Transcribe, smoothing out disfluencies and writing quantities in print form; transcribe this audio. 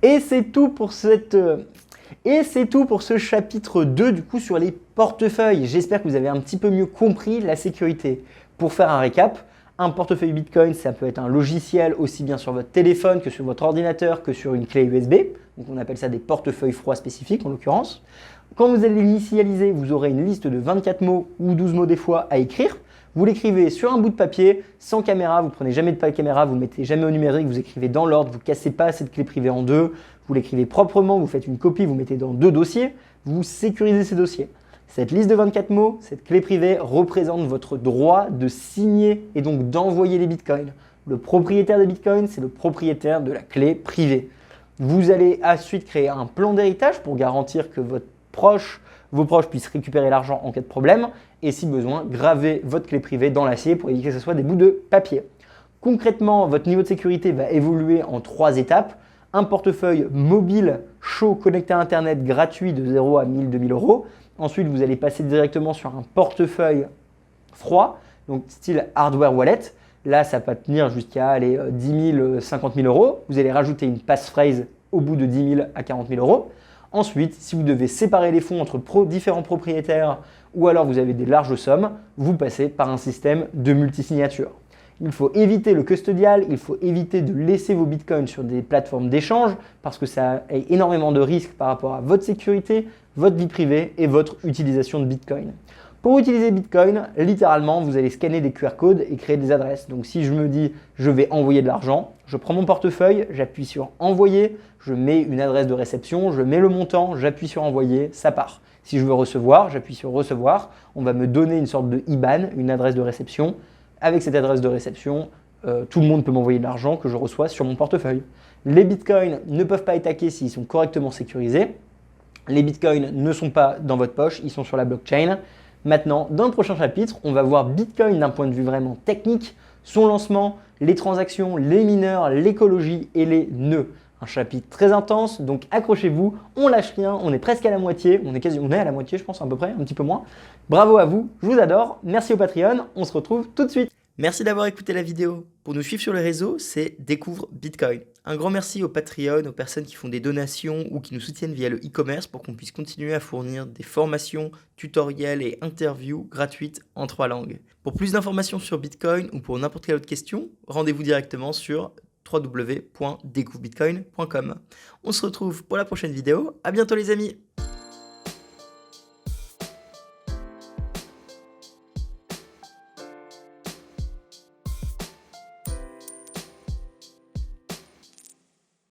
Et c'est tout pour ce chapitre 2 du coup sur les portefeuilles. J'espère que vous avez un petit peu mieux compris la sécurité. Pour faire un récap, un portefeuille Bitcoin, ça peut être un logiciel aussi bien sur votre téléphone que sur votre ordinateur que sur une clé USB. Donc on appelle ça des portefeuilles froids spécifiques en l'occurrence. Quand vous allez l'initialiser, vous aurez une liste de 24 mots ou 12 mots des fois à écrire. Vous l'écrivez sur un bout de papier, sans caméra, vous ne prenez jamais de caméra, vous ne mettez jamais au numérique, vous écrivez dans l'ordre, vous ne cassez pas cette clé privée en deux, vous l'écrivez proprement, vous faites une copie, vous mettez dans 2 dossiers, vous sécurisez ces dossiers. Cette liste de 24 mots, cette clé privée représente votre droit de signer et donc d'envoyer les bitcoins. Le propriétaire des bitcoins, c'est le propriétaire de la clé privée. Vous allez ensuite créer un plan d'héritage pour garantir que vos proches puissent récupérer l'argent en cas de problème et si besoin, graver votre clé privée dans l'acier pour éviter que ce soit des bouts de papier. Concrètement, votre niveau de sécurité va évoluer en 3 étapes. Un portefeuille mobile chaud connecté à Internet gratuit de 0 à 1000-2000 euros. Ensuite, vous allez passer directement sur un portefeuille froid, donc style hardware wallet. Là, ça peut tenir jusqu'à 10 000, 50 000 euros. Vous allez rajouter une passphrase au bout de 10 000 à 40 000 euros. Ensuite, si vous devez séparer les fonds entre différents propriétaires ou alors vous avez des larges sommes, vous passez par un système de multisignature. Il faut éviter le custodial, il faut éviter de laisser vos bitcoins sur des plateformes d'échange parce que ça a énormément de risques par rapport à votre sécurité, votre vie privée et votre utilisation de bitcoin. Pour utiliser Bitcoin, littéralement, vous allez scanner des QR codes et créer des adresses. Donc si je me dis je vais envoyer de l'argent, je prends mon portefeuille, j'appuie sur envoyer, je mets une adresse de réception, je mets le montant, j'appuie sur envoyer, ça part. Si je veux recevoir, j'appuie sur recevoir, on va me donner une sorte de IBAN, une adresse de réception. Avec cette adresse de réception, tout le monde peut m'envoyer de l'argent que je reçois sur mon portefeuille. Les bitcoins ne peuvent pas être hackés s'ils sont correctement sécurisés. Les bitcoins ne sont pas dans votre poche, ils sont sur la blockchain. Maintenant, dans le prochain chapitre, on va voir Bitcoin d'un point de vue vraiment technique, son lancement, les transactions, les mineurs, l'écologie et les nœuds. Un chapitre très intense, donc accrochez-vous, on lâche rien, on est presque à la moitié, on est à la moitié je pense à peu près, un petit peu moins. Bravo à vous, je vous adore, merci au Patreon, on se retrouve tout de suite. Merci d'avoir écouté la vidéo. Pour nous suivre sur les réseaux, c'est Découvre Bitcoin. Un grand merci au Patreon, aux personnes qui font des donations ou qui nous soutiennent via le e-commerce pour qu'on puisse continuer à fournir des formations, tutoriels et interviews gratuites en 3 langues. Pour plus d'informations sur Bitcoin ou pour n'importe quelle autre question, rendez-vous directement sur www.découvrebitcoin.com. On se retrouve pour la prochaine vidéo. À bientôt les amis!